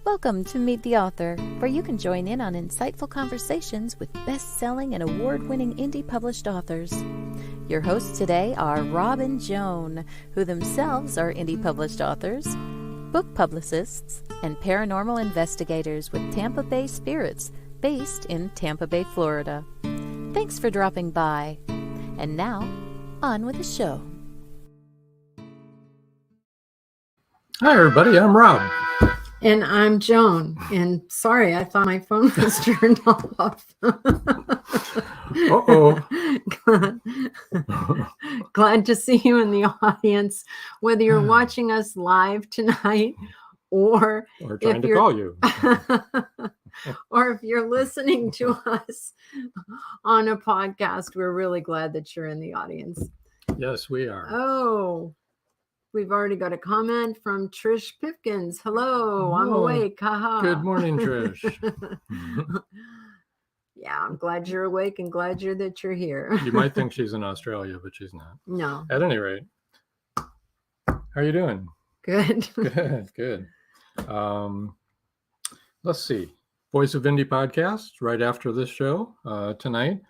Welcome to Meet the Author, where you can join in on insightful conversations with best-selling and award-winning indie published authors. Your hosts today are Rob and Joan, who themselves are indie published authors, book publicists, and paranormal investigators with Tampa Bay Spirits, based in Tampa Bay, Florida. Thanks for dropping by. And now, on with the show. Hi, everybody. I'm Rob. And I'm Joan. And sorry, I thought my phone was turned off. Uh-oh. Glad to see you in the audience, whether you're watching us live tonight or trying to call you. or if you're listening to us on a podcast. We're really glad that you're in the audience. Yes, we are. Oh, we've already got a comment from Trish Pipkins. Hello, I'm awake. Haha. Good morning, Trish. Yeah, I'm glad you're awake and glad that you're here. You might think she's in Australia, but she's not. No. At any rate, how are you doing? Good. Good. Let's see. Voice of Indie podcast right after this show tonight.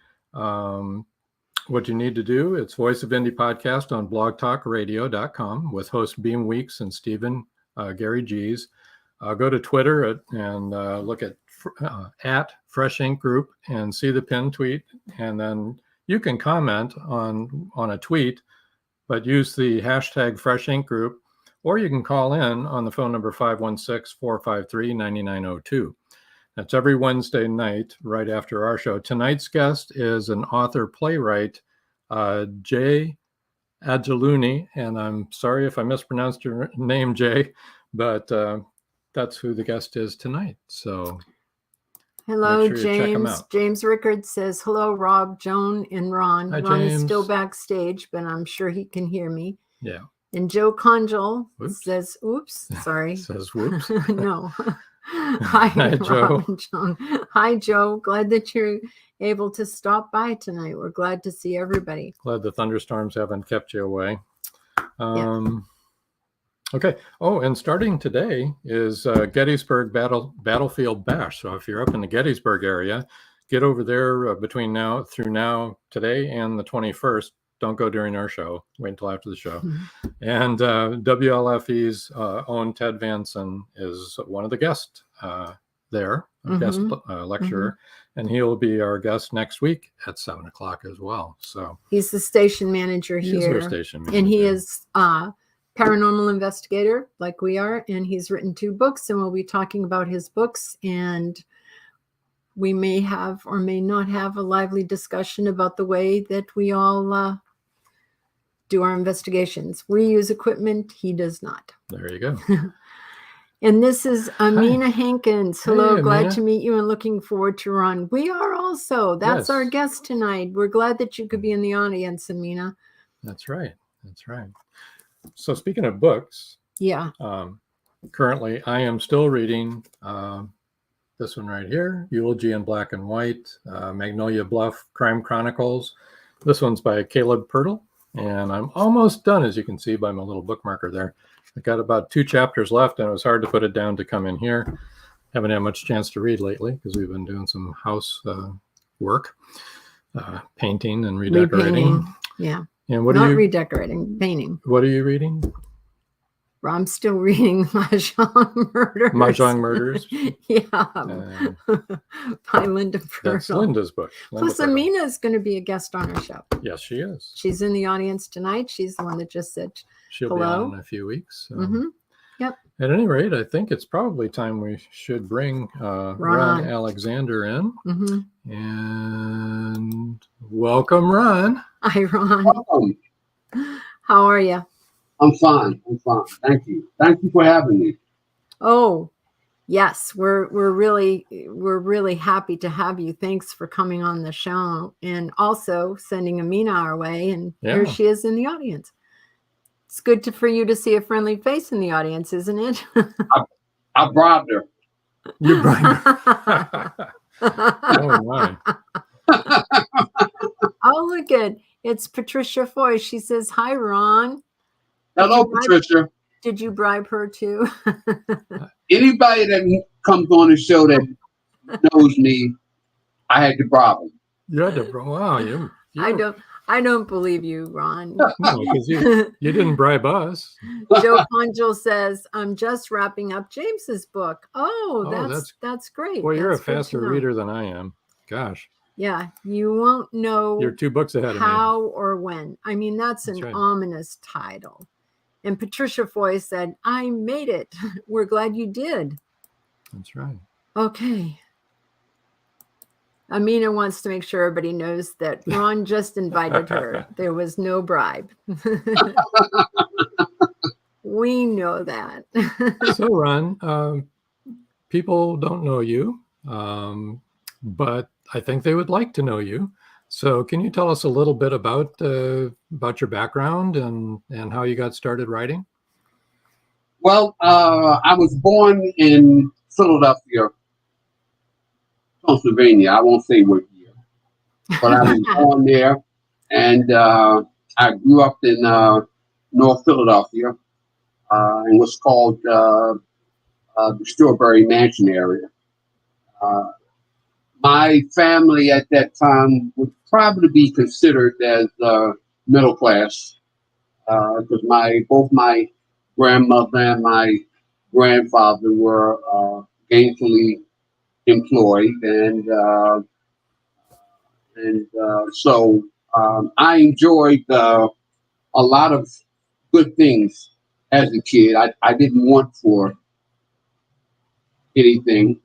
What you need to do, it's Voice of Indie podcast on blogtalkradio.com with host Beam Weeks and Stephen Gary G's. Go to Twitter and look at Fresh Ink Group and see the pinned tweet. And then you can comment on a tweet, but use the hashtag Fresh Ink Group, or you can call in on the phone number 516-453-9902. That's every Wednesday night right after our show. Tonight's guest is an author playwright, Jay Adjaluni, and I'm sorry if I mispronounced your name, Jay, but that's who the guest is tonight. So hello, make sure you check him James. out. James Rickard says, hello, Rob, Joan, and Ron. Hi, Ron is James. still backstage, but I'm sure he can hear me. Yeah. And Joe Conjal Oops. says, oops, sorry. Says whoops. No. Hi, Joe. Rob and Joan. Hi, Joe. Glad that you're able to stop by tonight. We're glad to see everybody. Glad the thunderstorms haven't kept you away. Okay. Oh, and starting today is Gettysburg Battlefield Bash. So if you're up in the Gettysburg area, get over there between now today and the 21st. Don't go during our show. Wait until after the show. Mm-hmm. And WLFE's own Ted Vanson is one of the guests there, guest lecturer, and he'll be our guest next week at 7:00 as well. So he's the station manager he's here. our station manager. And he is paranormal investigator like we are, and he's written 2 books, and we'll be talking about his books, and we may have or may not have a lively discussion about the way that we all do our investigations. We use equipment, he does not. There you go. And this is Amina Hankins. Hello, Hey, glad Amina. to meet you and looking forward to Ron. We are also. That's Yes. our guest tonight. We're glad that you could be in the audience, Amina. That's right. So speaking of books, Yeah. currently I am still reading this one right here, Eulogy in Black and White, Magnolia Bluff, Crime Chronicles. This one's by Caleb Pirtle, and I'm almost done, as you can see by my little bookmarker there. I got about 2 chapters left, and it was hard to put it down to come in here. Haven't had much chance to read lately because we've been doing some house work, painting and redecorating. Repainting. Yeah. And what Not are you redecorating, painting. What are you reading? I'm still reading Mahjong Murders. Mahjong Murders. Yeah. By Linda Pirtle. That's Linda's book. Plus, Amina is going to be a guest on our show. Yes, she is. She's in the audience tonight. She's the one that just said She'll hello. be on in a few weeks. So. Mm-hmm. Yep. At any rate, I think it's probably time we should bring Ron Alexander in. Mm-hmm. And welcome, Ron. Hi, Ron. Welcome. How are you? I'm fine. Thank you. Thank you for having me. Oh, yes, we're really happy to have you. Thanks for coming on the show and also sending Amina our way. And here she is in the audience. It's good for you to see a friendly face in the audience, isn't it? I bribed her. You bribed her. Oh my. Oh, look at it's Patricia Foy. She says, "Hi, Ron." Hello, Patricia. Did you bribe her too? Anybody that comes on the show that knows me, I had to bribe them. You had to, wow. You I don't believe you, Ron. No, because you didn't bribe us. Joe Pongel says, "I'm just wrapping up James's book." Oh, that's great. Well, you're that's a faster reader than I am. Gosh. Yeah, you won't know. You're 2 books ahead of me. How or when. I mean, that's an ominous title. And Patricia Foy said, "I made it. We're glad you did." That's right. Okay. Amina wants to make sure everybody knows that Ron just invited her. There was no bribe. We know that. So, Ron, people don't know you, but I think they would like to know you. So can you tell us a little bit about your background and how you got started writing? Well, I was born in Philadelphia, Pennsylvania. I won't say what year, but I was born there, and I grew up in North Philadelphia, in what's called the Strawberry Mansion area. My family at that time would probably be considered as middle class, because both my grandmother and my grandfather were gainfully employed, and so I enjoyed a lot of good things as a kid. I didn't want for anything.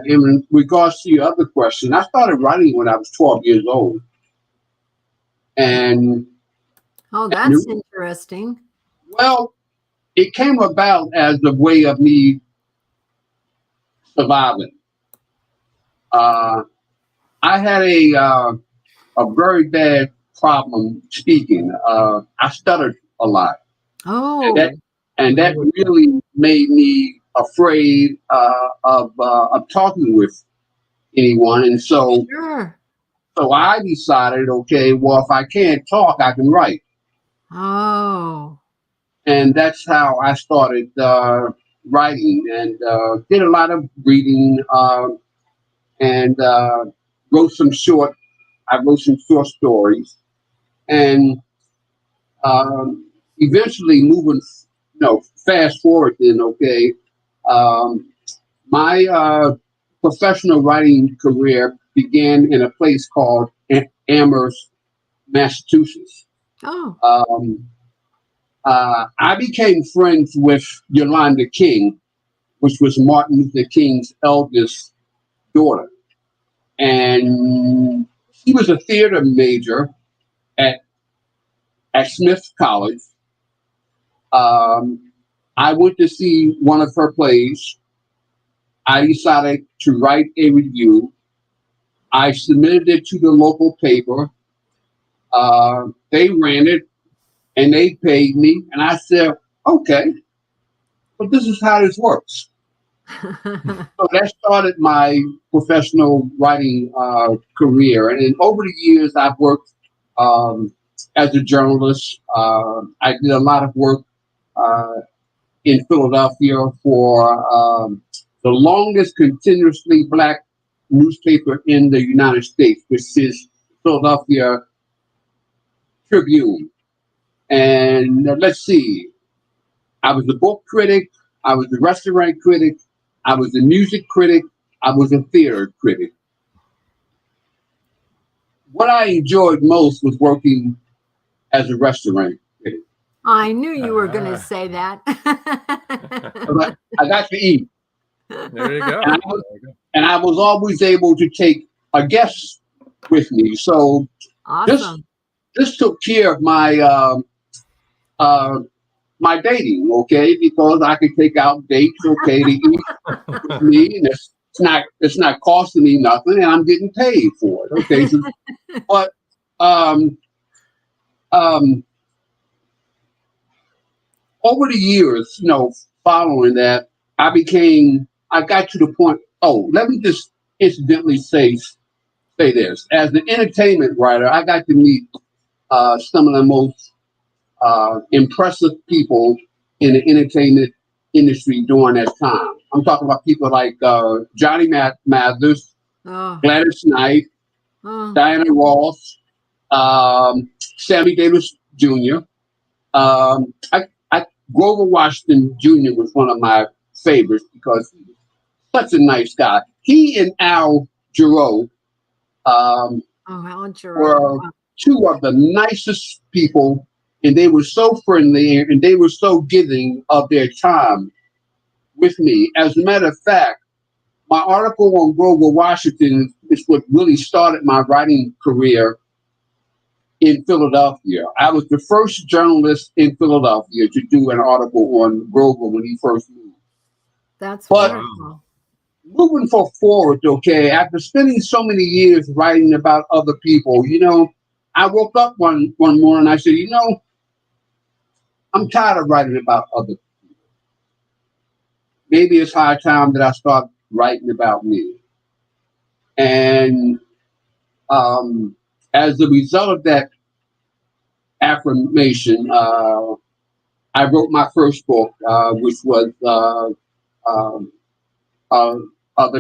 In regards to your other question, I started writing when I was 12 years old. And that's interesting. Well, it came about as a way of me surviving. I had a very bad problem speaking. I stuttered a lot. Oh. And that really made me afraid of talking with anyone, and so I decided, okay, well, if I can't talk, I can write. Oh, and that's how I started writing, and did a lot of reading, and wrote some short stories, and eventually moving, fast forward then, okay. My professional writing career began in a place called Amherst, Massachusetts. Oh. I became friends with Yolanda King, which was Martin Luther King's eldest daughter. And she was a theater major at Smith College. I went to see one of her plays. I decided to write a review. I submitted it to the local paper. They ran it and they paid me. And I said, okay, but this is how this works. So that started my professional writing career. And then over the years, I've worked as a journalist. I did a lot of work in Philadelphia for the longest continuously black newspaper in the United States, which is Philadelphia Tribune. And let's see, I was a book critic, I was a restaurant critic, I was a music critic, I was a theater critic. What I enjoyed most was working as a restaurant critic. I knew you were going to say that. I got to eat. There you go. And I was always able to take a guest with me. So Awesome. this took care of my my dating, okay, because I could take out dates, okay, to eat with me, and it's not costing me nothing, and I'm getting paid for it, okay. So, but over the years, following that, I got to the point. Oh, let me just incidentally say this: as an entertainment writer, I got to meet some of the most impressive people in the entertainment industry during that time. I'm talking about people like Johnny Mathers, Gladys Knight, Diana Ross, Sammy Davis Jr. Grover Washington Jr. was one of my favorites because he was such a nice guy. He and Al Jarreau were two of the nicest people, and they were so friendly and they were so giving of their time with me. As a matter of fact, my article on Grover Washington is what really started my writing career in Philadelphia. I was the first journalist in Philadelphia to do an article on Grover when he first moved. That's wonderful. Moving forward, okay, after spending so many years writing about other people, I woke up one morning and I said, I'm tired of writing about other people. Maybe it's high time that I start writing about me. And as a result of that affirmation, I wrote my first book, which was the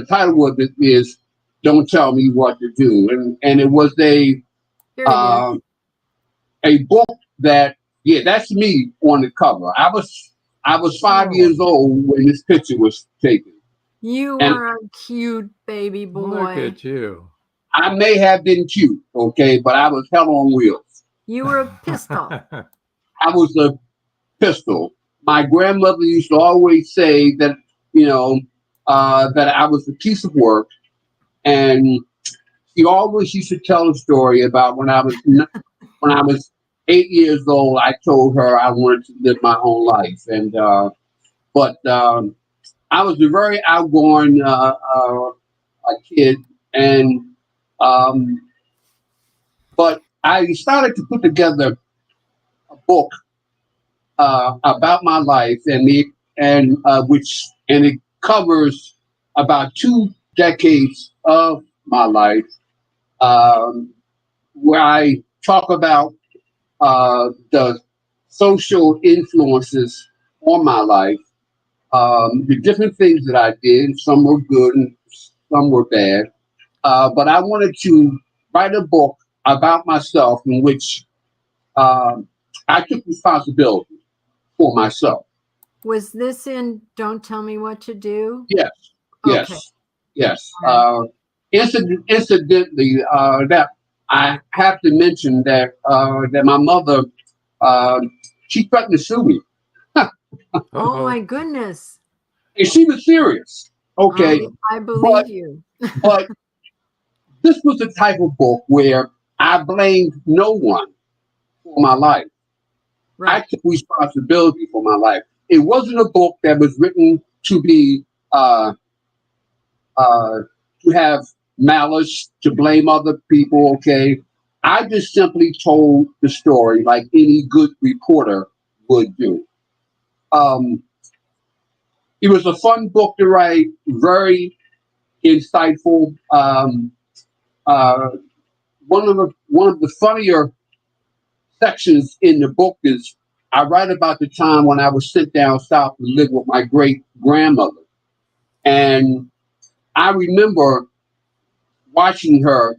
title of it is "Don't Tell Me What to Do," and it was a book that that's me on the cover. I was 5 years old when this picture was taken. You were a cute baby boy. Look at you. I may have been cute, okay, but I was hell on wheels. You were a pistol. I was a pistol. My grandmother used to always say that, that I was a piece of work. And she always used to tell a story about when I was 8 years old, I told her I wanted to live my own life. And, but I was a very outgoing kid. And, but I started to put together a book about my life, and it covers about 2 decades of my life, where I talk about the social influences on my life, the different things that I did. Some were good and some were bad, but I wanted to write a book about myself in which I took responsibility for myself. Was this in Don't Tell Me What to Do? Yes, Okay. yes. Incidentally, that I have to mention that my mother, she threatened to sue me. Oh my goodness. And she was serious. Okay. I believe you. But this was the type of book where I blamed no one for my life. Right. I took responsibility for my life. It wasn't a book that was written to be to have malice, to blame other people. Okay, I just simply told the story like any good reporter would do. It was a fun book to write, very insightful. One of the funnier sections in the book is I write about the time when I was sent down south to live with my great grandmother, and I remember watching her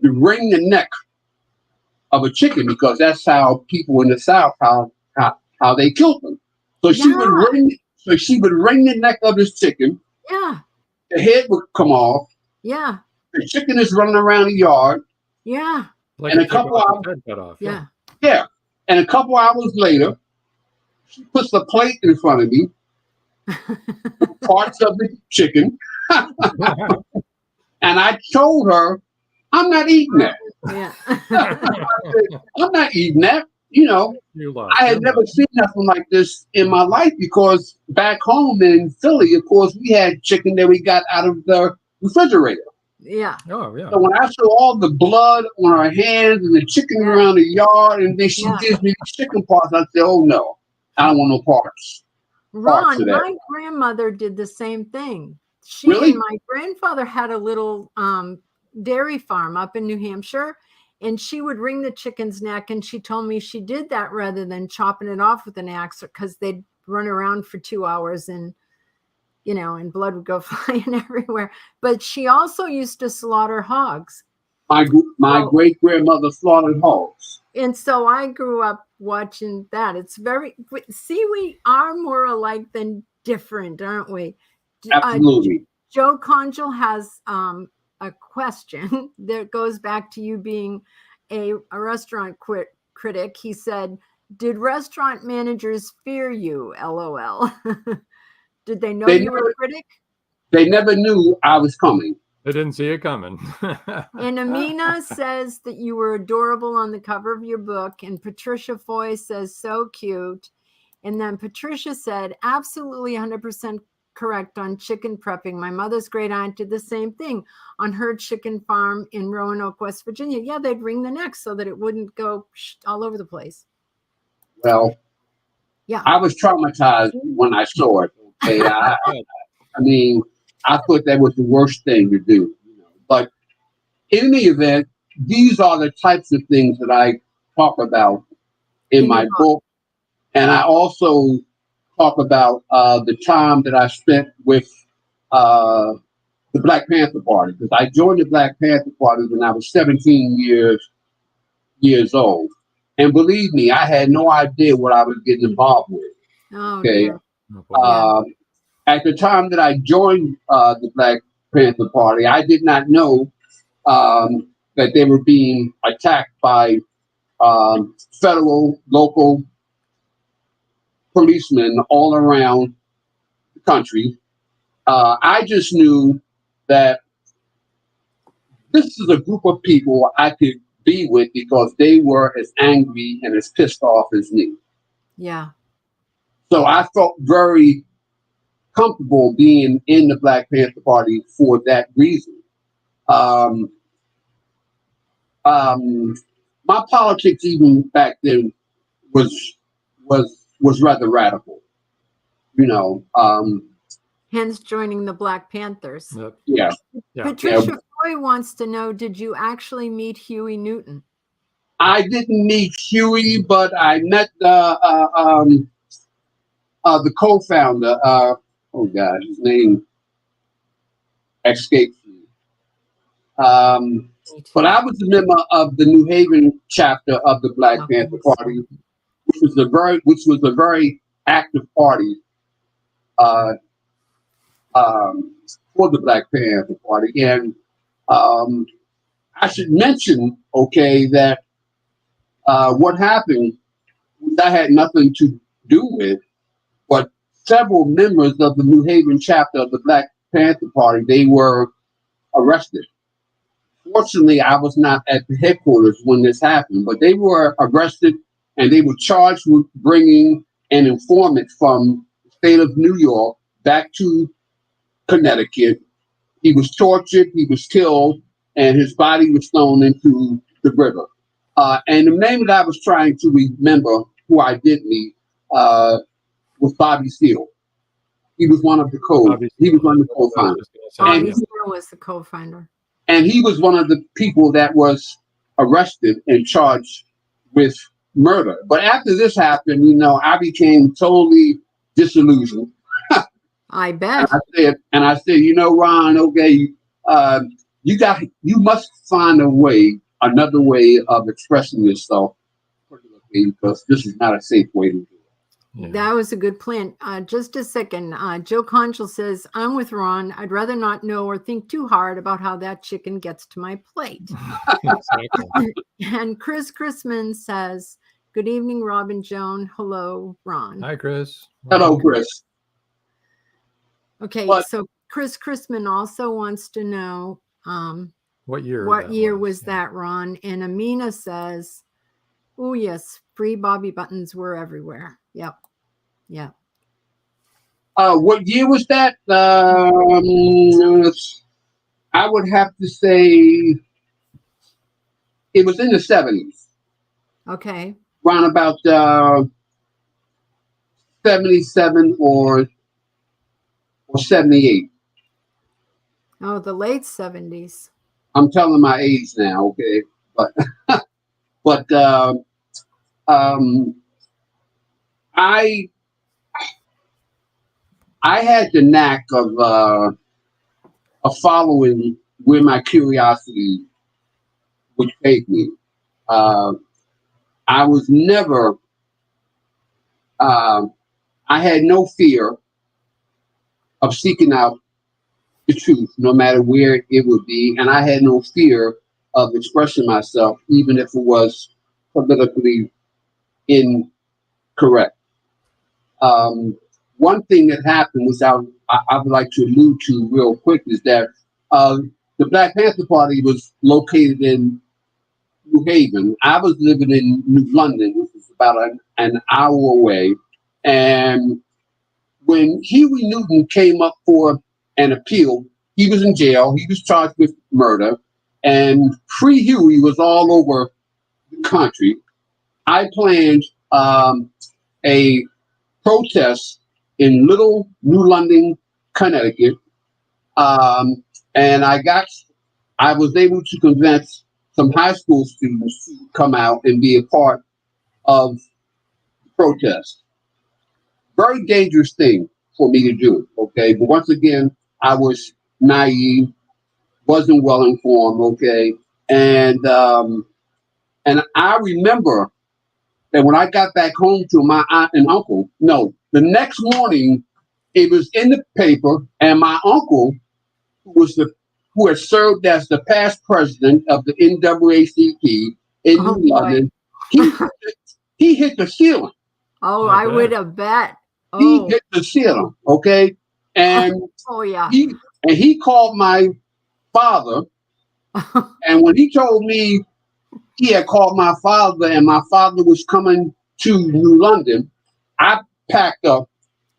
wring the neck of a chicken because that's how people in the South how they killed them. So she would wring the neck of this chicken. Yeah. The head would come off. Yeah. The chicken is running around the yard. Yeah. Like and a couple hours. Head cut off. Yeah. Yeah. And a couple hours later, she puts a plate in front of me, parts of the chicken, and I told her, I'm not eating that. Yeah. I'm not eating that. You know, I had never seen nothing like this in my life because back home in Philly, of course, we had chicken that we got out of the refrigerator. Yeah. Oh, yeah. So when I saw all the blood on her hands and the chicken around the yard, and then she gives me the chicken parts, I said, oh, no, I don't want no parts. Ron, my grandmother did the same thing. She and my grandfather had a little dairy farm up in New Hampshire, and she would wring the chicken's neck, and she told me she did that rather than chopping it off with an axe because they'd run around for 2 hours and, you know, and blood would go flying everywhere. But she also used to slaughter hogs. My great grandmother slaughtered hogs. And so I grew up watching that. It's we are more alike than different, aren't we? Absolutely. Joe Conjal has a question that goes back to you being a restaurant critic. He said, did restaurant managers fear you? LOL. Did they know you were a critic? They never knew I was coming. They didn't see it coming. And Amina says that you were adorable on the cover of your book. And Patricia Foy says, so cute. And then Patricia said, absolutely 100% correct on chicken prepping. My mother's great aunt did the same thing on her chicken farm in Roanoke, West Virginia. Yeah, they'd wring the neck so that it wouldn't go all over the place. Well, yeah, I was traumatized when I saw it. Okay, I mean, I thought that was the worst thing to do. You know? But in any event, these are the types of things that I talk about in my book, and I also talk about the time that I spent with the Black Panther Party, because I joined the Black Panther Party when I was 17 years old. And believe me, I had no idea what I was getting involved with. Oh, okay. At the time that I joined the Black Panther Party, I did not know that they were being attacked by federal, local policemen all around the country. I just knew that this is a group of people I could be with because they were as angry and as pissed off as me. Yeah. So I felt very comfortable being in the Black Panther Party for that reason. My politics even back then was rather radical, you know. Hence joining the Black Panthers. Yeah. Patricia Foy wants to know, did you actually meet Huey Newton? I didn't meet Huey, but I met the co-founder. Oh God, his name escapes me. But I was a member of the New Haven chapter of the Black Panther Party, which was a very active party for the Black Panther Party. And I should mention, okay, that what happened, which I had nothing to do with, but several members of the New Haven chapter of the Black Panther Party, they were arrested. Fortunately, I was not at the headquarters when this happened, but they were arrested and they were charged with bringing an informant from the state of New York back to Connecticut. He was tortured, he was killed, and his body was thrown into the river. And the name that I was trying to remember, who I did meet, was Bobby Seale. He was one of the Obviously, he was one of the I was co-founders. just gonna say, Bobby yeah. Seale was the co-founder. And he was one of the people that was arrested and charged with murder. But after this happened, I became totally disillusioned. I bet. And I said, Ron, okay, you must find another way of expressing yourself, because this is not a safe way to do it. Yeah. That was a good plan. Just a second. Joe Conchel says, I'm with Ron. I'd rather not know or think too hard about how that chicken gets to my plate. Exactly. And Chris Chrisman says, good evening, Rob and Joan. Hello, Ron. Hi, Chris. Hello, Chris. Okay, But- so Chris Chrisman also wants to know What year? what that year was Yeah. that, Ron? And Amina says, oh, yes, free Bobby buttons were everywhere. Yep. Yeah. What year was that? I would have to say it was in the 70s, Okay. around about 77 or 78. Oh, the late 70s. I'm telling my age now, okay? But I had the knack of following where my curiosity would take me. I was never. I had no fear of seeking out the truth, no matter where it would be, and I had no fear of expressing myself, even if it was politically incorrect. One thing that happened, which I would like to allude to real quick, is that the Black Panther Party was located in New Haven. I was living in New London, which is about an hour away. And when Huey Newton came up for an appeal, he was in jail. He was charged with murder. And Free Huey was all over the country. I planned a protest in Little New London, Connecticut. And I was able to convince some high school students to come out and be a part of the protest. Very dangerous thing for me to do, okay? But once again, I was naive, wasn't well informed, okay? And I remember that when I got back home to my aunt and uncle, the next morning, it was in the paper, and my uncle, who had served as the past president of the NAACP in New London, he hit the ceiling. Oh, I would have bet. He hit the ceiling, okay? And yeah. He called my father, and when he told me he had called my father and my father was coming to New London, I packed up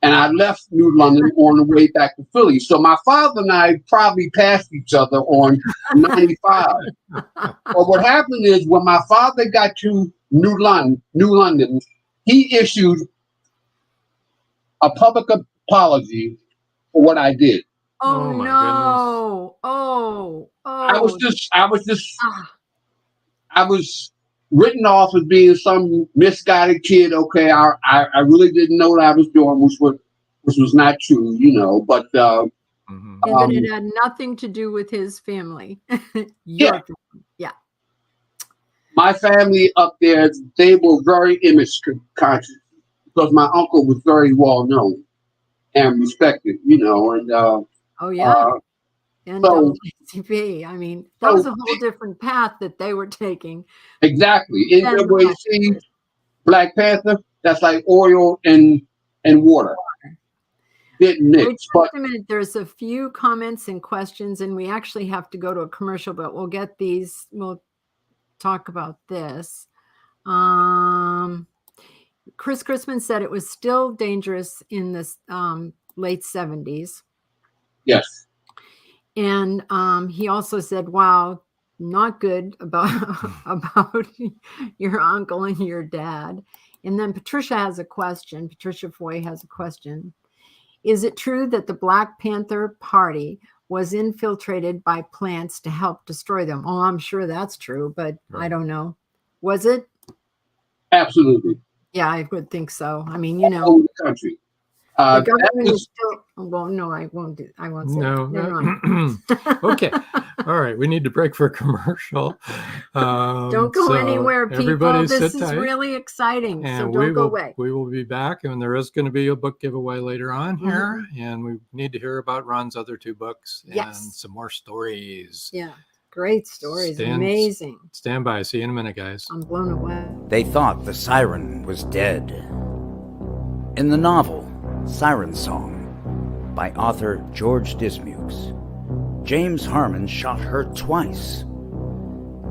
and I left New London on the way back to Philly. So my father and I probably passed each other on 95. But what happened is when my father got to New London, he issued a public apology for what I did. Oh, my no. goodness. Oh. I was written off as being some misguided kid. Okay, I really didn't know what I was doing, which was not true, But and then it had nothing to do with his family. Family. Yeah. My family up there, they were very image conscious because my uncle was very well known and respected, and And NAACP. I mean, that was a whole different path that they were taking. Exactly. NAACP, Black Panther, that's like oil and water. Didn't mix. Wait just a minute. There's a few comments and questions, and we actually have to go to a commercial, but we'll get these. We'll talk about this. Chris Chrisman said it was still dangerous in the late 70s. Yes. And he also said, wow, not good about your uncle and your dad. And then Patricia has a question. Patricia Foy has a question. Is it true that the Black Panther Party was infiltrated by plants to help destroy them? Oh, I'm sure that's true, but I don't know. Was it? Absolutely. Yeah, I would think so. I mean, All over the country. the That government was- is still. Well, no, I won't say No. that. Never mind. Okay. All right. We need to break for a commercial. Don't go so anywhere, people. everybody This sit is tight, really exciting. and So we don't go will away. we will be back, and there is going to be a book giveaway later on here, and we need to hear about Ron's other 2 books and Yes. some more stories. Yeah, great stories. Stand- Amazing. Stand by. See you in a minute, guys. I'm blown away. They thought the siren was dead. In the novel Siren Song by author George Dismukes, James Harmon shot her twice.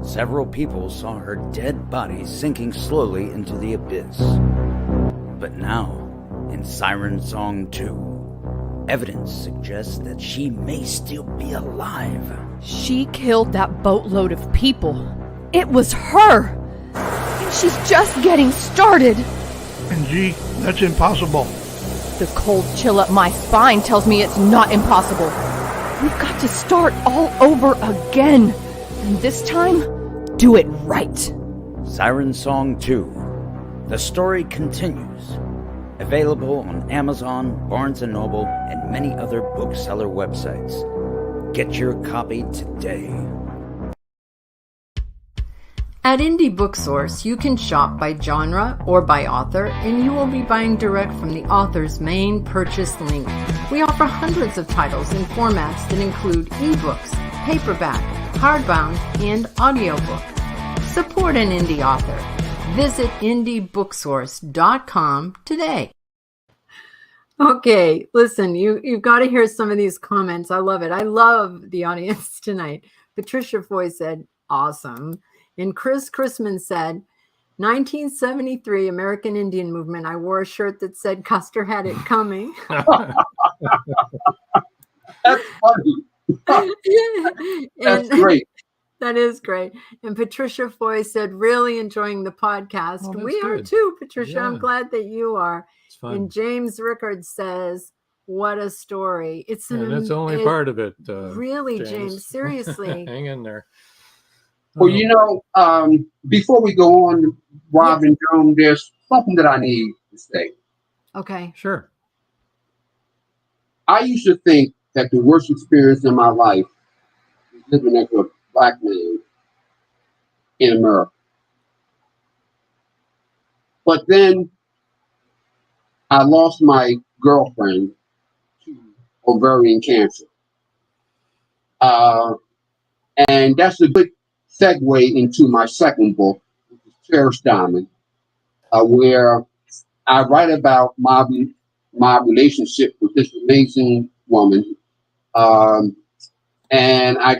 Several people saw her dead body sinking slowly into the abyss. But now, in Siren Song 2, evidence suggests that she may still be alive. She killed that boatload of people. It was her! And she's just getting started! And gee, that's impossible. The cold chill up my spine tells me it's not impossible. We've got to start all over again. And this time, do it right. Siren Song 2. The story continues. Available on Amazon, Barnes & Noble, and many other bookseller websites. Get your copy today. At Indie Book Source, you can shop by genre or by author, and you will be buying direct from the author's main purchase link. We offer hundreds of titles in formats that include ebooks, paperback, hardbound, and audiobook. Support an indie author. Visit indiebooksource.com today. Okay, listen, you've got to hear some of these comments. I love it. I love the audience tonight. Patricia Foy said, awesome. And Chris Chrisman said, 1973 American Indian Movement. I wore a shirt that said Custer had it coming. That's funny. That's great. That is great. And Patricia Foy said, really enjoying the podcast. Oh, that's We are good. too, Patricia. Yeah. I'm glad that you are. It's fun. And James Rickard says, what a story. And it's only part of it. Really, James, seriously. Hang in there. Well, you know, before we go on, Rob and Joan, there's something that I need to say. Okay. Sure. I used to think that the worst experience in my life was living as a Black man in America. But then I lost my girlfriend to ovarian cancer. And that's a good segue into my second book, which is Cherished Diamond, where I write about my relationship with this amazing woman. And I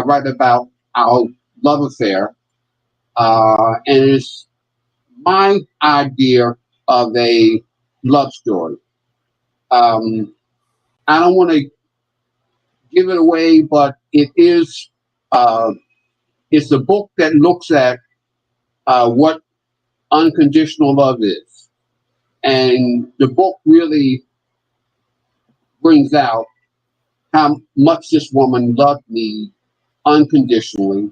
write about our love affair. And it's my idea of a love story. I don't want to give it away, but it is, it's a book that looks at what unconditional love is. And the book really brings out how much this woman loved me unconditionally.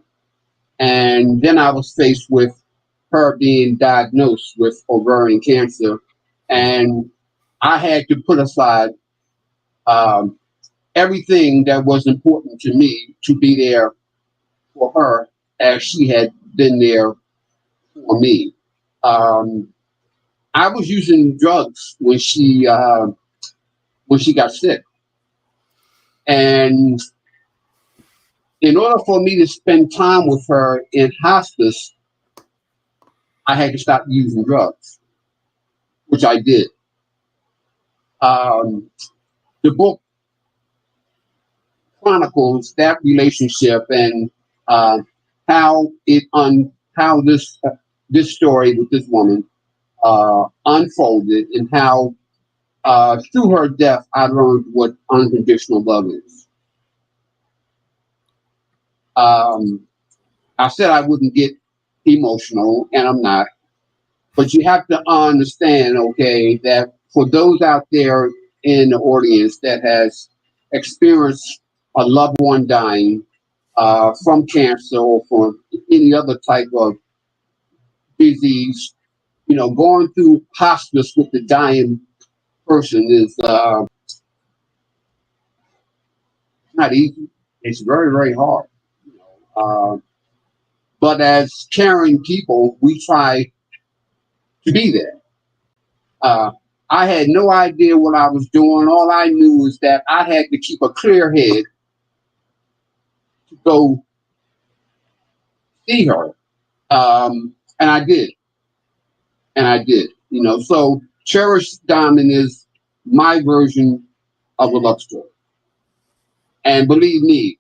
And then I was faced with her being diagnosed with ovarian cancer. And I had to put aside everything that was important to me to be there for her as she had been there for me. I was using drugs when she got sick. And in order for me to spend time with her in hospice, I had to stop using drugs, which I did. The book chronicles that relationship and how this story with this woman unfolded, and how through her death I learned what unconditional love is. I said I wouldn't get emotional, and I'm not, but you have to understand, okay, that for those out there in the audience that has experienced a loved one dying from cancer or from any other type of disease, going through hospice with the dying person is not easy. It's very, very hard. But as caring people, we try to be there. I had no idea what I was doing. All I knew was that I had to keep a clear head to go see her. And I did. So Cherished Diamond is my version of a love story. And believe me,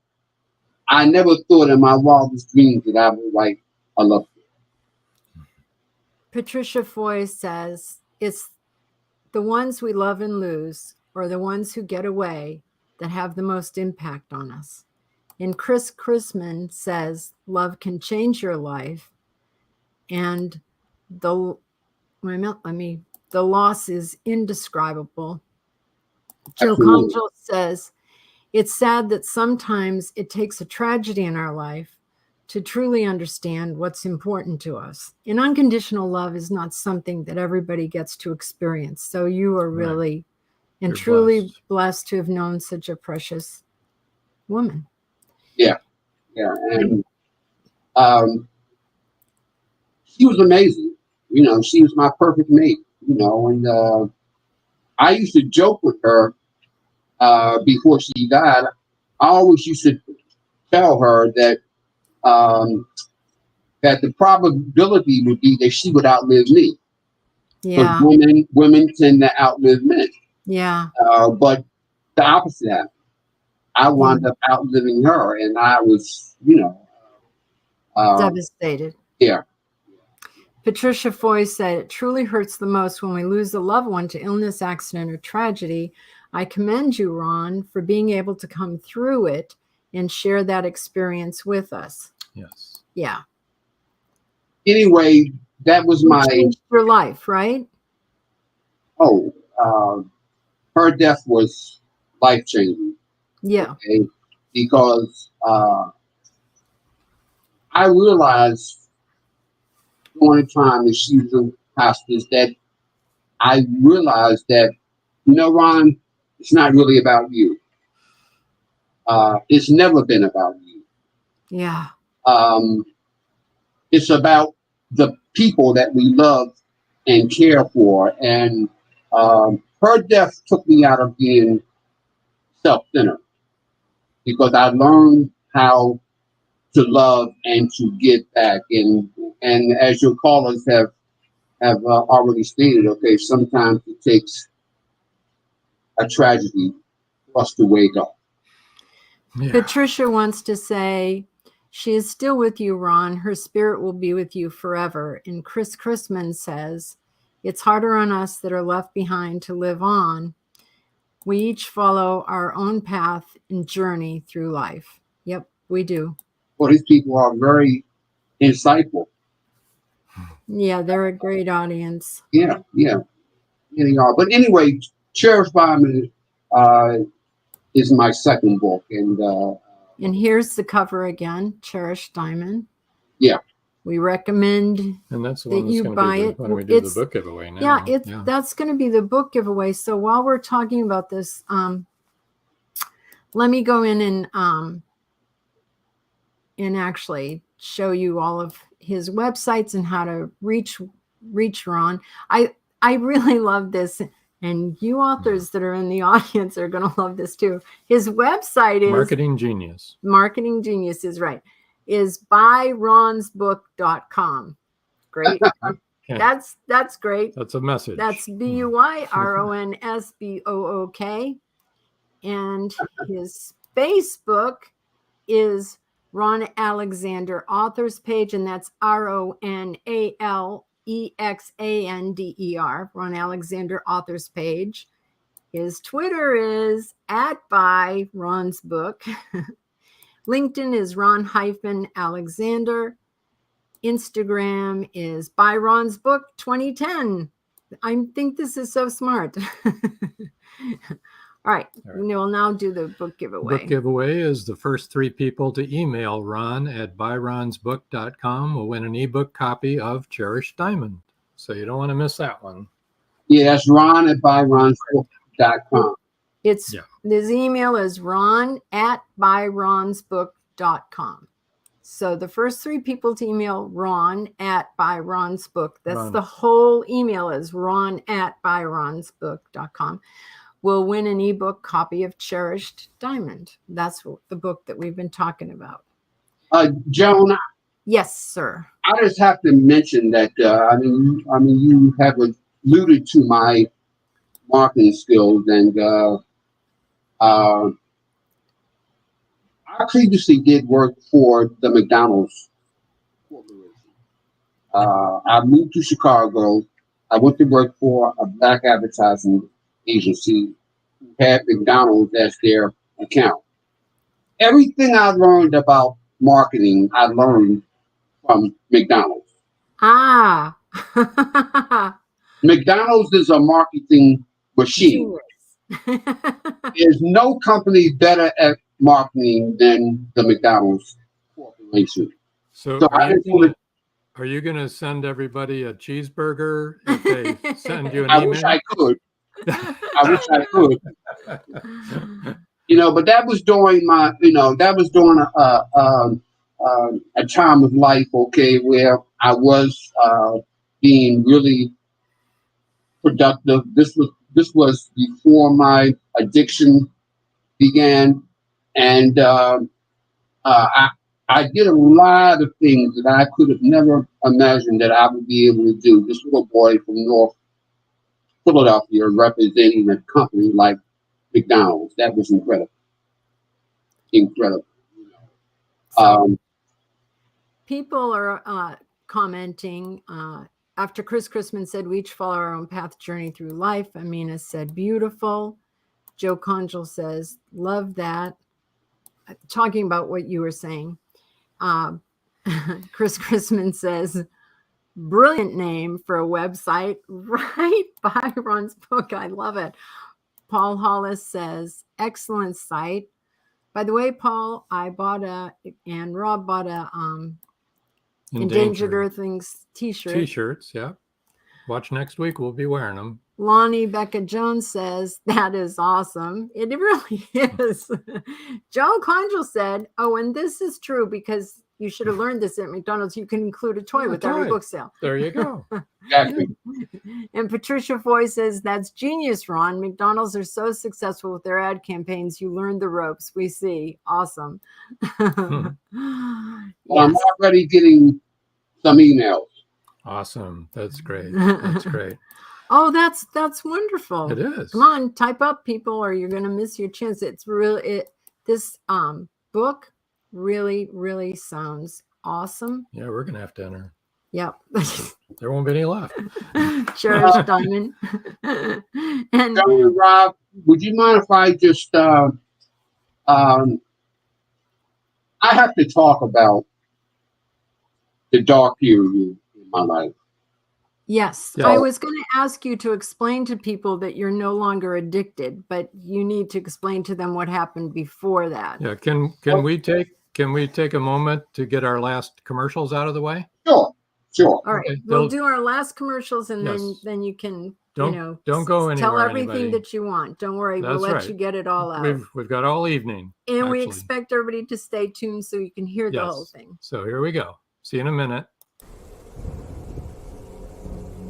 I never thought in my wildest dreams that I would write a love story. Patricia Foy says, it's the ones we love and lose, or the ones who get away, that have the most impact on us. And Chris Chrisman says, love can change your life. And the loss is indescribable. Jill Conchel says, it's sad that sometimes it takes a tragedy in our life to truly understand what's important to us. And unconditional love is not something that everybody gets to experience. So you are really and You're truly blessed to have known such a precious woman. Yeah. And she was amazing. She was my perfect mate, and I used to joke with her before she died. I always used to tell her that that the probability would be that she would outlive me. Yeah. Because women tend to outlive men. Yeah. But the opposite happened. I wound up outliving her, and I was, devastated. Yeah. Patricia Foy said, it truly hurts the most when we lose a loved one to illness, accident, or tragedy. I commend you, Ron, for being able to come through it and share that experience with us. Yes. Yeah. Anyway, that was my... changed your life, right? Oh, her death was life-changing. Yeah. Okay? Because I realized during the time that she was in hospice that I realized that, Ron, it's not really about you. It's never been about you. Yeah. It's about the people that we love and care for. And her death took me out of being self-centered because I learned how to love and to give back. And as your callers have already stated, okay, sometimes it takes a tragedy for us to wake up. Yeah. Patricia wants to say, she is still with you, Ron. Her spirit will be with you forever. And Chris Chrisman says, it's harder on us that are left behind to live on. We each follow our own path and journey through life. Yep, we do. Well, these people are very insightful. Yeah, they're a great audience. Yeah, they are. But anyway, Cherished Diamond is my second book, and here's the cover again, Cherished Diamond. Yeah, we recommend and that's the that one that's you buy it. When we do the book giveaway now. Yeah, that's going to be the book giveaway. So while we're talking about this, let me go in and actually show you all of his websites and how to reach Ron. I really love this, and you authors that are in the audience are going to love this too. His website is Marketing Genius. Marketing Genius is right. Is buyronsbook.com. Great. Yeah. That's great. That's a message. That's BUYRONSBOOK. And his Facebook is Ron Alexander Authors Page, and that's RONALEXANDER, Ron Alexander Authors Page. His Twitter is @BuyRonsBook. LinkedIn is Ron-Alexander. Instagram is BuyRonsBook 2010. I think this is so smart. All right. All right. We'll now do the book giveaway. Book giveaway is the first 3 people to email Ron at buyronsbook.com will win an ebook copy of Cherished Diamond. So you don't want to miss that one. Yeah, that's Ron at buyronsbook.com. His email is ron at buyronsbook.com. So the first 3 people to email Ron at buyronsbook, that's the whole email is ron at buyronsbook.com, will win an ebook copy of Cherished Diamond. That's the book that we've been talking about. Joan, Yes, sir. I just have to mention that you have alluded to my marketing skills, and I previously did work for the McDonald's Corporation. I moved to Chicago. I went to work for a black advertising agency who had McDonald's as their account. Everything I learned about marketing, I learned from McDonald's. Ah. McDonald's is a marketing machine. There's no company better at marketing than the McDonald's Corporation. So are you going to send everybody a cheeseburger if they send you an email? I wish I could. But that was during a time of life, okay, where I was being really productive. This was before my addiction began, and I did a lot of things that I could have never imagined that I would be able to do. This little boy from North Philadelphia representing a company like McDonald's. That was incredible. People are commenting. After Chris Chrisman said, we each follow our own path journey through life. Amina said, beautiful. Joe Conjal says, love that. Talking about what you were saying. Chris Chrisman says, brilliant name for a website, right? Byron's book. I love it. Paul Hollis says, excellent site. By the way, Paul, I bought and Rob bought a Endangered Earthlings t-shirt. T-shirts, yeah. Watch next week. We'll be wearing them. Lonnie Becca Jones says, that is awesome. It really is. Joe Conjal said, oh, and this is true because you should have learned this at McDonald's. You can include a toy with every book sale. There you go. Exactly. And Patricia Foy says, that's genius, Ron. McDonald's are so successful with their ad campaigns. You learned the ropes. We see. Awesome. Well, I'm already getting some emails. Awesome. That's great. That's great. Oh, that's wonderful. It is. Come on, type up, people, or you're going to miss your chance. It's really this book really, really sounds awesome. Yeah, we're going to have to enter. Yep. There won't be any left. Cherished Diamond. And Rob, would you mind if I just I have to talk about the dark period in my life. yes, Yeah. I was going to ask you to explain to people that you're no longer addicted, but you need to explain to them what happened before that. Yeah, can we take a moment to get our last commercials out of the way? Sure. All right, Okay, we'll do our last commercials, and Yes. then you can Don't go anywhere. tell everything anybody. that you want. Don't worry, That's we'll let right. you get it all out. We've got all evening. And we actually. expect everybody to stay tuned so you can hear the whole thing. So here we go. See you in a minute.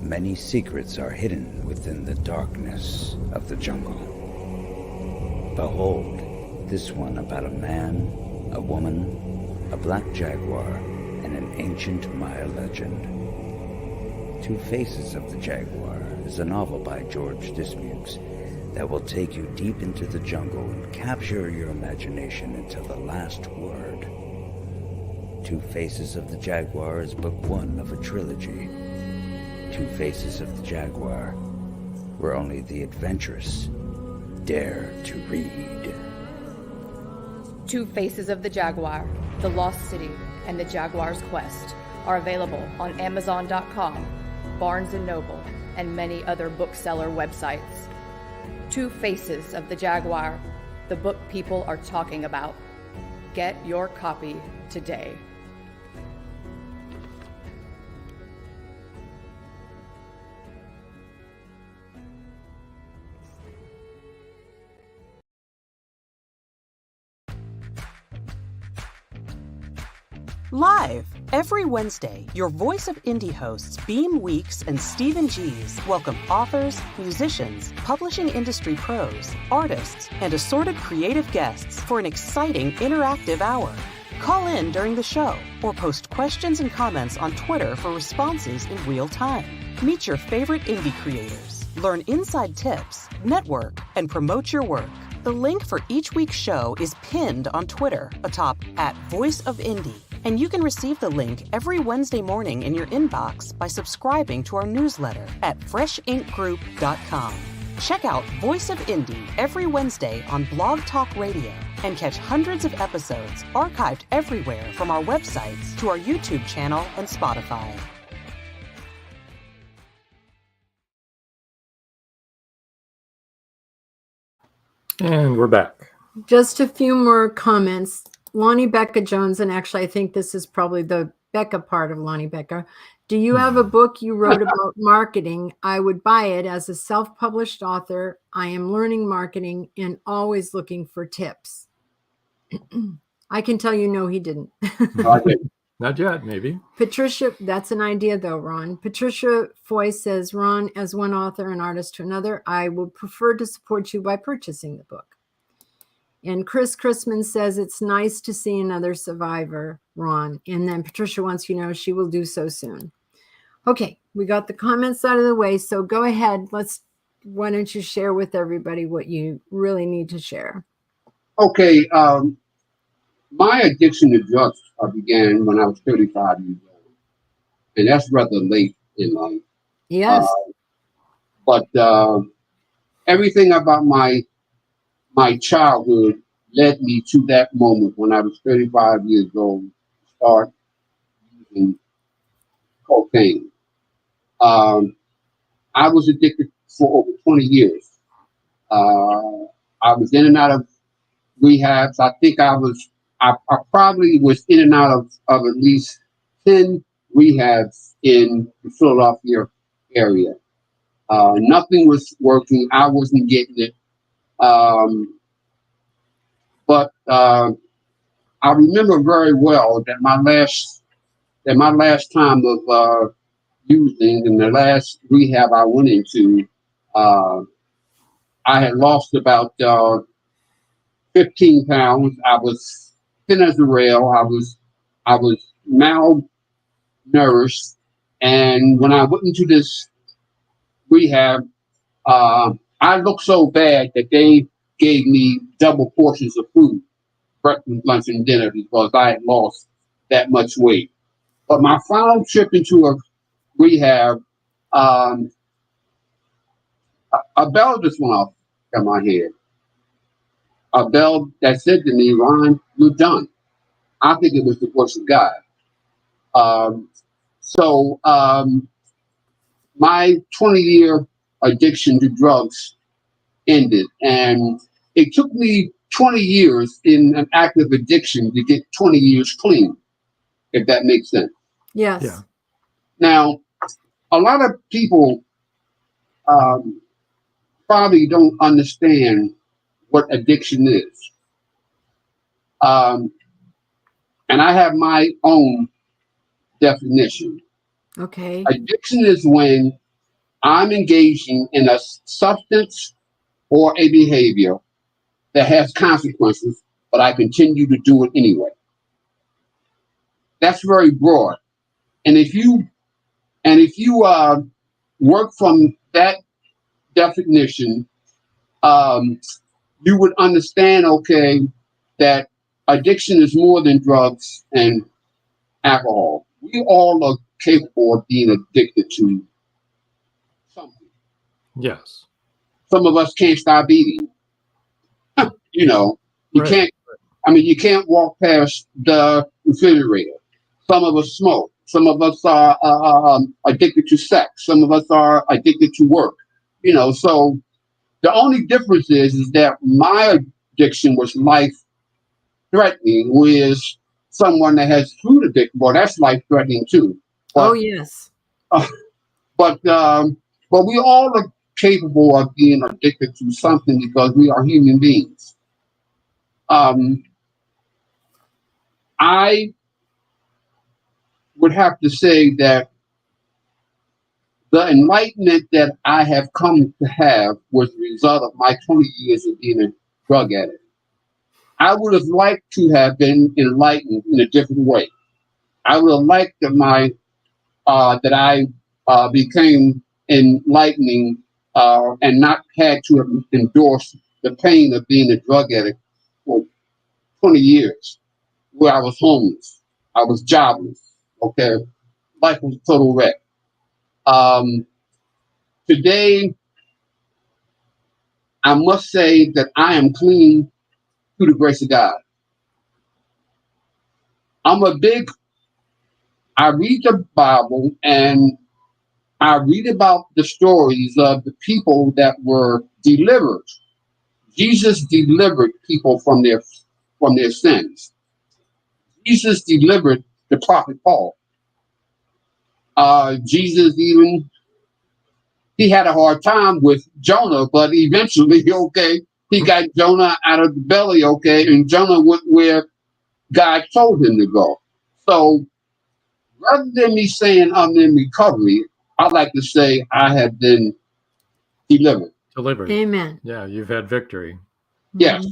Many secrets are hidden within the darkness of the jungle. Behold, this one about a man, a woman, a black jaguar, and an ancient Maya legend. Two Faces of the Jaguar is a novel by George Dismukes that will take you deep into the jungle and capture your imagination until the last word. Two Faces of the Jaguar is book one of a trilogy. Two Faces of the Jaguar, where only the adventurous dare to read. Two Faces of the Jaguar, The Lost City, and The Jaguar's Quest are available on Amazon.com, Barnes & Noble, and many other bookseller websites. Two Faces of the Jaguar, the book people are talking about. Get your copy today. Live every Wednesday, your Voice of Indie hosts Beam Weeks and Stephen Gees welcome authors, musicians, publishing industry pros, artists, and assorted creative guests for an exciting interactive hour. Call in during the show or post questions and comments on Twitter for responses in real time. Meet your favorite indie creators, learn inside tips, network, and promote your work. The link for each week's show is pinned on Twitter atop @VoiceOfIndie. And you can receive the link every Wednesday morning in your inbox by subscribing to our newsletter at freshinkgroup.com. Check out Voice of Indie every Wednesday on Blog Talk Radio and catch hundreds of episodes archived everywhere from our websites to our YouTube channel and Spotify. And we're back. Just a few more comments. Lonnie Becca Jones, and actually I think this is probably the Becca part of Lonnie Becca. Do you have a book you wrote about marketing? I would buy it. As a self-published author, I am learning marketing and always looking for tips. I can tell you, no, he didn't. Not yet, maybe. Patricia, that's an idea though, Ron. Patricia Foy says, Ron, as one author and artist to another, I would prefer to support you by purchasing the book. And Chris Chrisman says, it's nice to see another survivor, Ron. And then Patricia wants you to know she will do so soon. Okay, we got the comments out of the way. So go ahead. Why don't you share with everybody what you really need to share? Okay. My addiction to drugs began when I was 35 years old. And that's rather late in life. Yes. But everything about my childhood led me to that moment when I was 35 years old to start using cocaine. I was addicted for over 20 years. I was in and out of rehabs. I think I probably was in and out of at least 10 rehabs in the Philadelphia area. Nothing was working. I wasn't getting it. But I remember very well that my last time of using, and the last rehab I went into, I had lost about 15 pounds. I was thin as a rail. I was malnourished, and when I went into this rehab, I looked so bad that they gave me double portions of food, breakfast, lunch, and dinner, because I had lost that much weight. But my final trip into a rehab, a bell just went off in my head. A bell that said to me, Ron, you're done. I think it was the voice of God. My 20-year addiction to drugs ended, and it took me 20 years in an active addiction to get 20 years clean, if that makes sense. Yes. Yeah. Now, a lot of people probably don't understand what addiction is. And I have my own definition. Okay. Addiction is when I'm engaging in a substance or a behavior that has consequences, but I continue to do it anyway. That's very broad. And if you work from that definition, you would understand, okay, that addiction is more than drugs and alcohol. We all are capable of being addicted to something. Yes. Some of us can't stop eating. You Right. can't. You can't walk past the refrigerator. Some of us smoke. Some of us are addicted to sex. Some of us are addicted to work. So The only difference is that my addiction was life-threatening, whereas someone that has food addiction, well, that's life-threatening too. But, Oh, yes. but we all are capable of being addicted to something because we are human beings. I would have to say that the enlightenment that I have come to have was the result of my 20 years of being a drug addict. I would have liked to have been enlightened in a different way. I would have liked that I became enlightening and not had to endorse the pain of being a drug addict for 20 years, where I was homeless, I was jobless. Okay, life was a total wreck. Today, I must say that I am clean through the grace of God. I read the Bible and I read about the stories of the people that were delivered. Jesus delivered people from their sins. Jesus delivered the prophet Paul. Jesus he had a hard time with Jonah, but eventually, okay, he got Jonah out of the belly, okay, and Jonah went where God told him to go. So rather than me saying I'm in recovery, I like to say I have been delivered. Delivered. Amen. Yeah, you've had victory. Yes.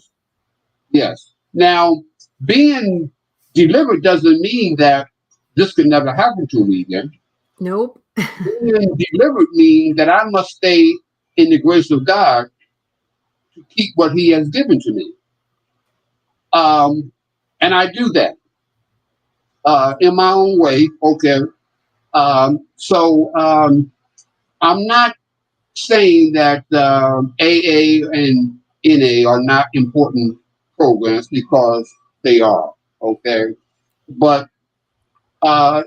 Yes. Now, being delivered doesn't mean that this could never happen to me again. Nope. Being delivered means that I must stay in the grace of God to keep what He has given to me. And I do that in my own way. Okay. So I'm not saying that AA and NA are not important programs, because they are. Okay. But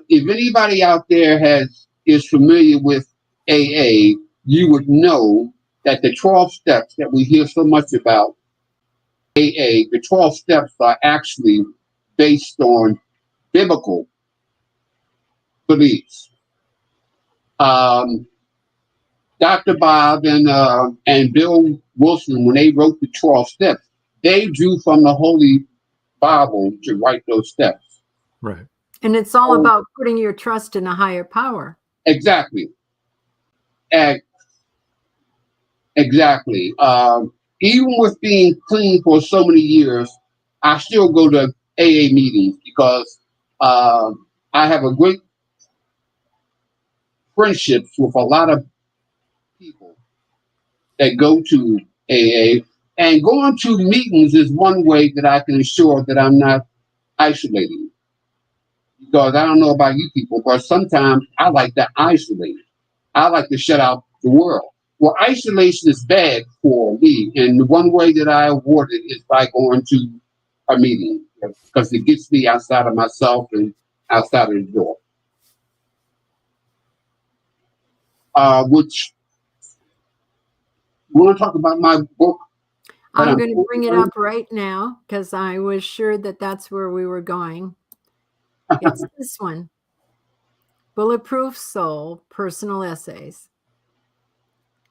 if anybody out there is familiar with AA, you would know that the 12 steps that we hear so much about AA, the 12 steps are actually based on biblical beliefs. Dr. Bob and Bill Wilson, when they wrote the 12 steps, they drew from the Holy Bible to write those steps. Right. And it's all about putting your trust in a higher power. Exactly. Exactly. Even with being clean for so many years, I still go to AA meetings because I have a great friendships with a lot of people that go to AA. And going to meetings is one way that I can ensure that I'm not isolating. Because I don't know about you people, but sometimes I like to isolate. I like to shut out the world. Well, isolation is bad for me. And the one way that I avoid it is by going to a meeting, because it gets me outside of myself and outside of the door. Which, you want to talk about my book? I'm going to bring it up right now because I was sure that that's where we were going. It's this one. Bulletproof Soul, Personal Essays.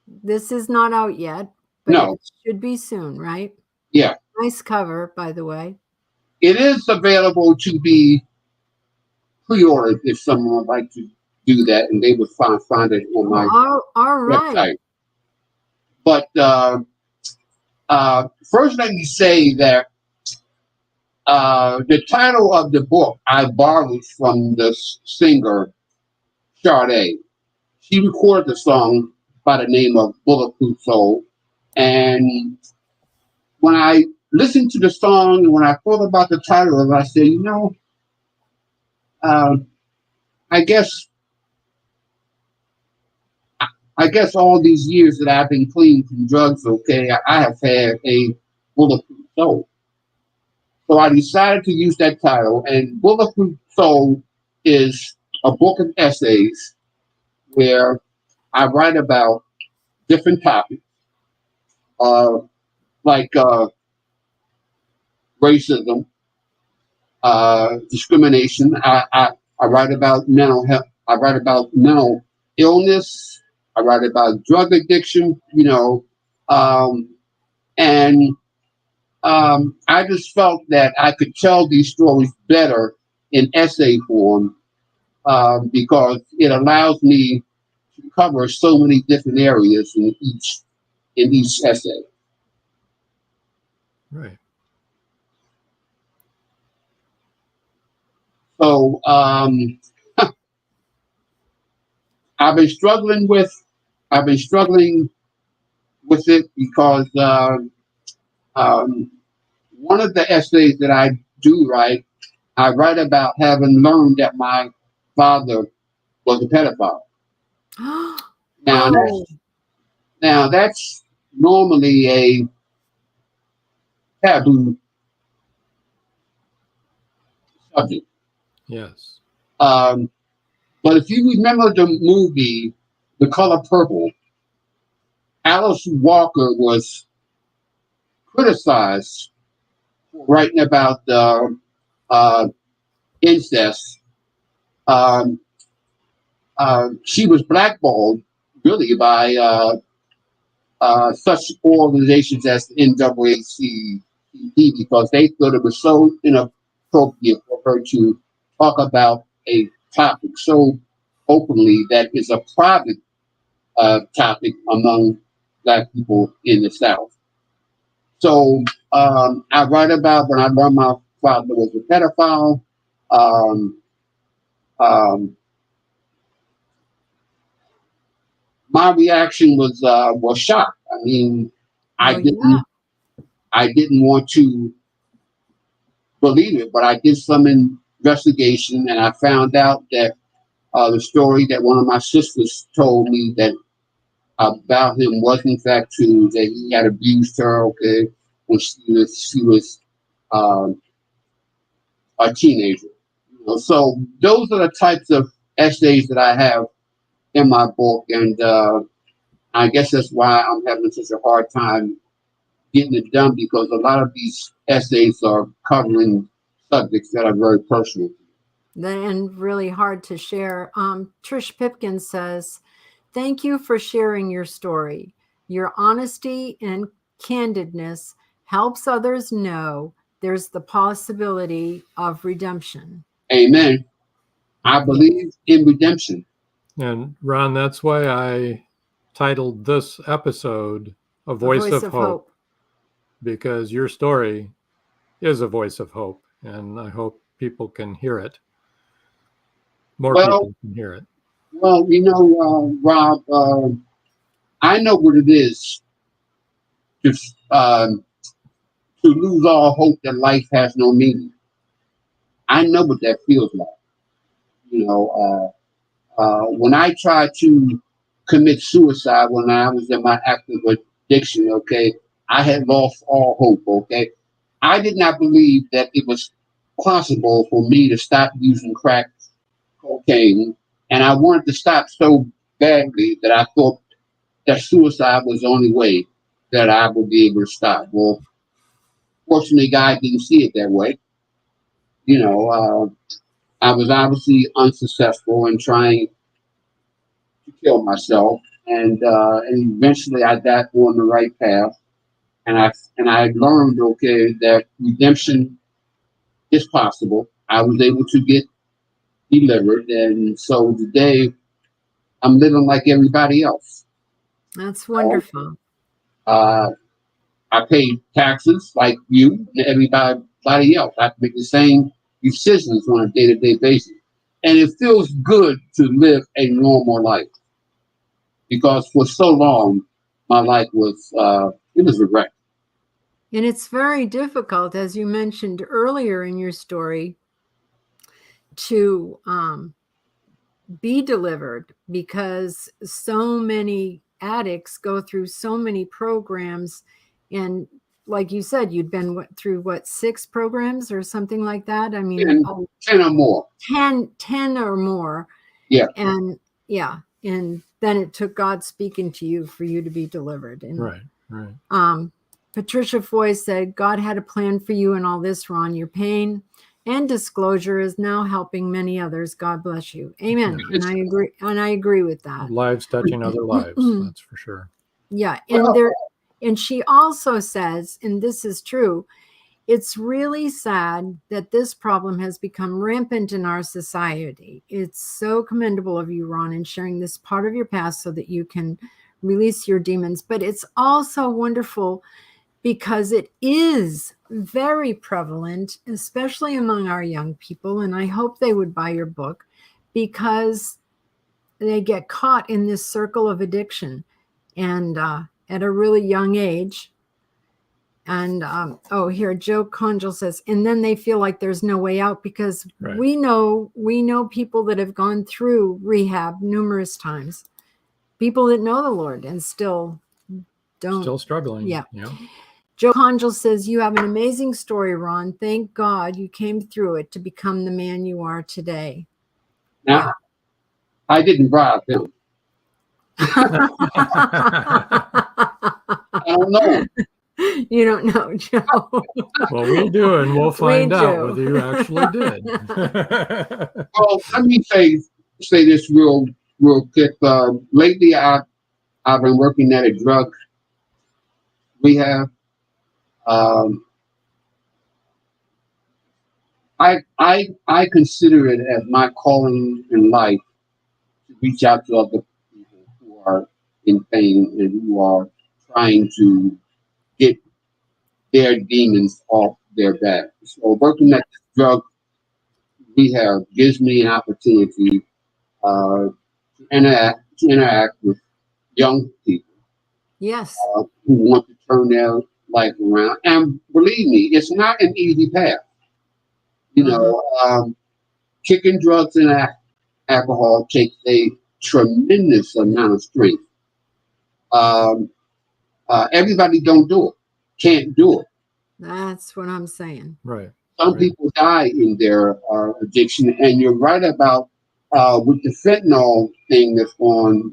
This is not out yet, but No. It should be soon, right? Yeah. Nice cover, by the way. It is available to be pre-ordered if someone would like to do that, and they would find it on my all right. website. But first, let me say that the title of the book I borrowed from the singer Sade. She recorded the song by the name of Bulletproof Soul. And when I listened to the song and when I thought about the title of it, I said, I guess all these years that I've been clean from drugs, okay, I have had a bulletproof soul. So I decided to use that title, and Bulletproof Soul is a book of essays where I write about different topics. like racism, discrimination. I write about mental health. I write about mental illness. I write about drug addiction. And I just felt that I could tell these stories better in essay form because it allows me to cover so many different areas in each essay. Right. So I've been struggling with it because one of the essays that I do write, I write about having learned that my father was a pedophile. Now, that's normally a taboo subject. Yes. But if you remember the movie The Color Purple, Alice Walker was criticized for writing about incest. She was blackballed really by such organizations as the NAACP because they thought it was so inappropriate for her to talk about a topic so openly that is a private topic among Black people in the South. So I write about when I learned my father was a pedophile. My reaction was shock. I mean, I didn't want to believe it, but I did some investigation and I found out that the story that one of my sisters told me that about him was in fact true, that he had abused her, okay, when she was a teenager. So those are the types of essays that I have in my book, and I guess that's why I'm having such a hard time getting it done, because a lot of these essays are covering subjects that are very personal. And really hard to share. Trish Pipkin says, "Thank you for sharing your story. Your honesty and candidness helps others know there's the possibility of redemption." Amen. I believe in redemption. And Ron, that's why I titled this episode A Voice of Hope, because your story is a voice of hope, and I hope people can hear it. More people can hear it. Well, Rob, I know what it is to lose all hope that life has no meaning. I know what that feels like. When I tried to commit suicide when I was in my active addiction, okay, I had lost all hope, okay. I did not believe that it was possible for me to stop using crack cocaine, and I wanted to stop so badly that I thought that suicide was the only way that I would be able to stop. Well, fortunately, God didn't see it that way. I was obviously unsuccessful in trying to kill myself, and eventually I got on the right path, and I learned, okay, that redemption is possible. I was able to get delivered, and so today I'm living like everybody else. That's wonderful. I pay taxes like you and everybody else. I make the same decisions on a day-to-day basis. And it feels good to live a normal life, because for so long, my life was it was a wreck. And it's very difficult, as you mentioned earlier in your story, to be delivered, because so many addicts go through so many programs. And like you said, you'd been through 6 programs or something like that? I mean, 10 or more. 10 or more. Yeah. And then it took God speaking to you for you to be delivered. And right. Right. Patricia Foy said, God had a plan for you and all this, Ron. Your pain and disclosure is now helping many others. God bless you. Amen. Yeah. And I agree. And I agree with that. Lives touching other lives. That's for sure. Yeah. And she also says, and this is true, it's really sad that this problem has become rampant in our society. It's so commendable of you, Ron, in sharing this part of your past so that you can release your demons. But it's also wonderful because it is very prevalent, especially among our young people. And I hope they would buy your book because they get caught in this circle of addiction and at a really young age. And here Joe Conjal says, and then they feel like there's no way out because we know people that have gone through rehab numerous times, people that know the Lord and still struggling. Yeah. Joe Conjal says, you have an amazing story, Ron. Thank God you came through it to become the man you are today. Now, I didn't bribe him. I don't know. You don't know, Joe. Well, we do, and we'll find out whether you actually did. Well, let me say this real quick. Lately, I've been working at a drug rehab. I consider it as my calling in life to reach out to other people who are in pain and who are trying to get their demons off their back. So working at this drug rehab gives me an opportunity to interact with young people. Yes. Who want to turn their life around. And believe me, it's not an easy path. Kicking drugs and alcohol takes a tremendous amount of strength. Everybody don't do it, can't do it. That's what I'm saying. Right. Some people die in their addiction, and you're right about with the fentanyl thing that's going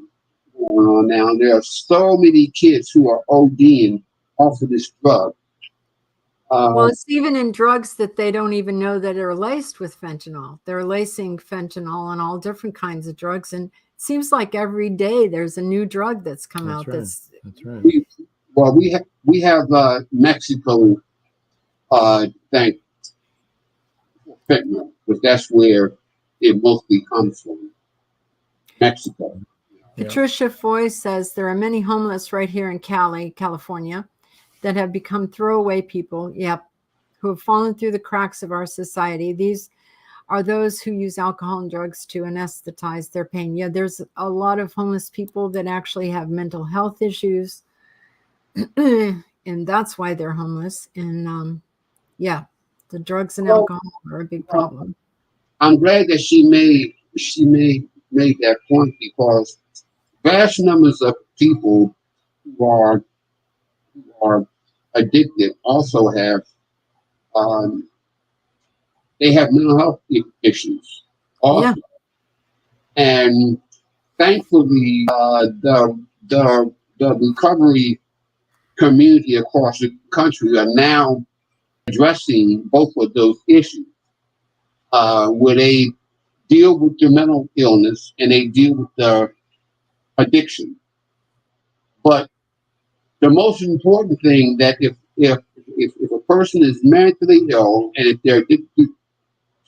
on now. There are so many kids who are ODing off of this drug. Well, it's even in drugs that they don't even know that are laced with fentanyl. They're lacing fentanyl on all different kinds of drugs, and it seems like every day there's a new drug that's come out. Right. That's right. We have Mexico. Thank fentanyl, but that's where it mostly comes from. Mexico. Patricia Foy says there are many homeless right here in California, that have become throwaway people, who have fallen through the cracks of our society. These are those who use alcohol and drugs to anesthetize their pain. Yeah, there's a lot of homeless people that actually have mental health issues, and that's why they're homeless. And the drugs and alcohol are a big problem. I'm glad that she made that point, because vast numbers of people who are addicted also have they have mental health issues also. And thankfully the recovery community across the country are now addressing both of those issues, where they deal with the mental illness and they deal with the addiction. But the most important thing, that if a person is mentally ill and if they're addicted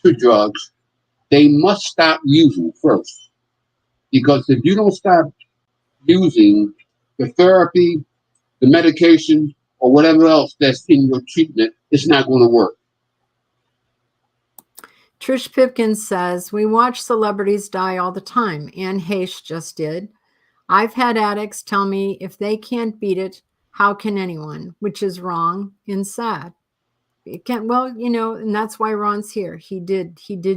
to drugs, they must stop using first. Because if you don't stop using, the therapy, the medication, or whatever else that's in your treatment, it's not going to work. Trish Pipkins says, we watch celebrities die all the time. Anne Heche just did. I've had addicts tell me if they can't beat it, how can anyone? Which is wrong and sad. It can't, and that's why Ron's here. He did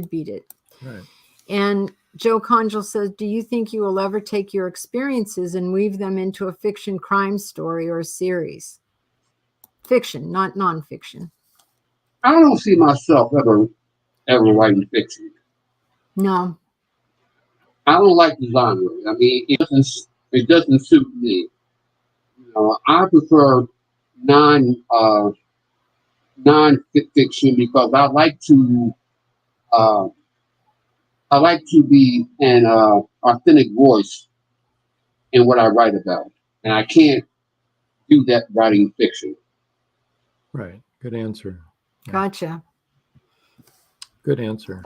beat it. Right. And Joe Conjal says, do you think you will ever take your experiences and weave them into a fiction crime story or a series? Fiction, not nonfiction. I don't see myself ever writing fiction. No. I don't like the genre. I mean, it doesn't suit me. I prefer non-fiction because I like to be an authentic voice in what I write about, and I can't do that writing fiction. Right. Good answer. Gotcha. Good answer.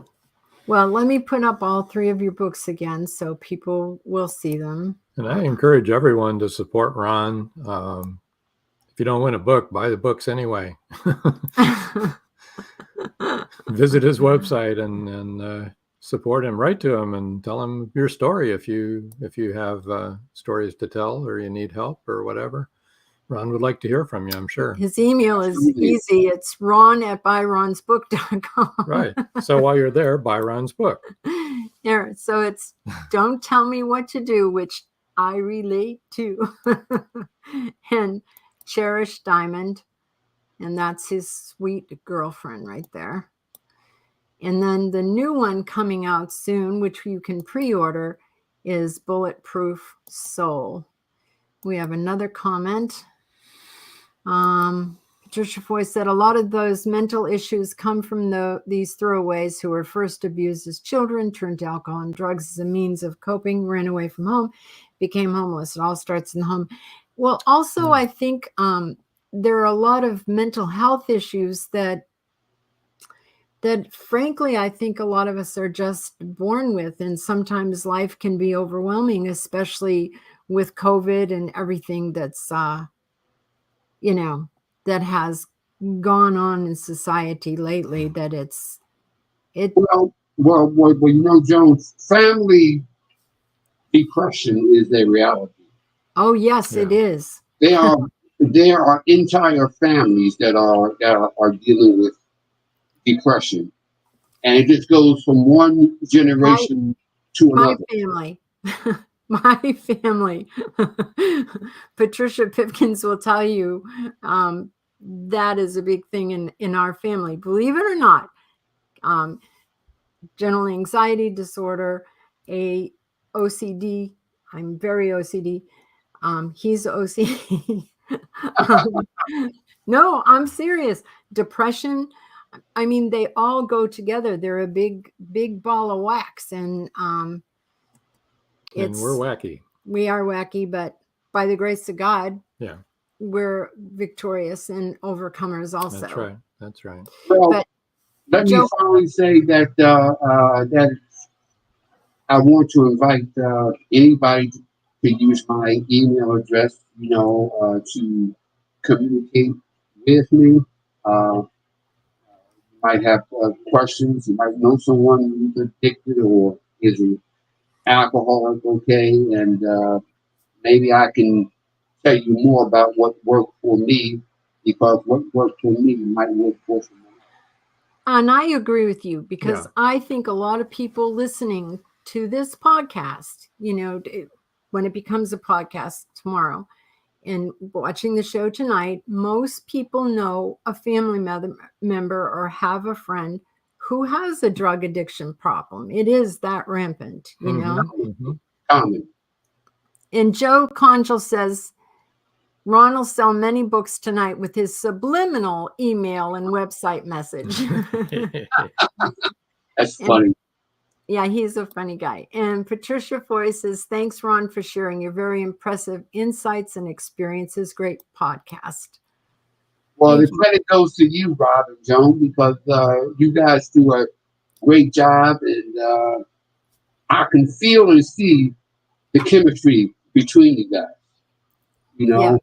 Well, let me put up all three of your books again so people will see them. And I encourage everyone to support Ron. If you don't win a book, buy the books anyway. Visit his website and support him. Write to him and tell him your story if you have stories to tell or you need help or whatever. Ron would like to hear from you, I'm sure. His email is easy. It's ron@buyronsbook.com. Right. So while you're there, buy Ron's book. Yeah. So it's don't tell me what to do, which I relate to. And Cherish Diamond. And that's his sweet girlfriend right there. And then the new one coming out soon, which you can pre-order, is Bulletproof Soul. We have another comment. Patricia Foy said, a lot of those mental issues come from these throwaways who were first abused as children, turned to alcohol and drugs as a means of coping, ran away from home, became homeless. It all starts in the home. Well, also, I think there are a lot of mental health issues that frankly, I think a lot of us are just born with. And sometimes life can be overwhelming, especially with COVID and everything that's, that has gone on in society lately, that Well, Jones, family depression is a reality. Oh, yes, it is. There are entire families that are dealing with depression, and it just goes from one generation to another. My family. Patricia Pipkins will tell you that is a big thing in our family. Believe it or not, general anxiety disorder, OCD. I'm very OCD. He's OCD. No, I'm serious. Depression. I mean, they all go together. They're a big ball of wax, and we're wacky. We are wacky, but by the grace of God, we're victorious and overcomers also. That's right. Well, but let me finally say that that I want to invite anybody to use my email address, to communicate with me. You might have questions. You might know someone who's addicted or is an alcoholic, okay? And maybe I can tell you more about what worked for me, because what worked for me might work for someone else. And I agree with you, because I think a lot of people listening to this podcast, when it becomes a podcast tomorrow and watching the show tonight, most people know a family member or have a friend who has a drug addiction problem. It is that rampant, Common. And Joe Conjal says, Ron will sell many books tonight with his subliminal email and website message. That's funny. Yeah, he's a funny guy. And Patricia Foy says, thanks, Ron, for sharing your very impressive insights and experiences. Great podcast. Well, the credit goes to you, Rob and Joan, because you guys do a great job, and I can feel and see the chemistry between you guys. You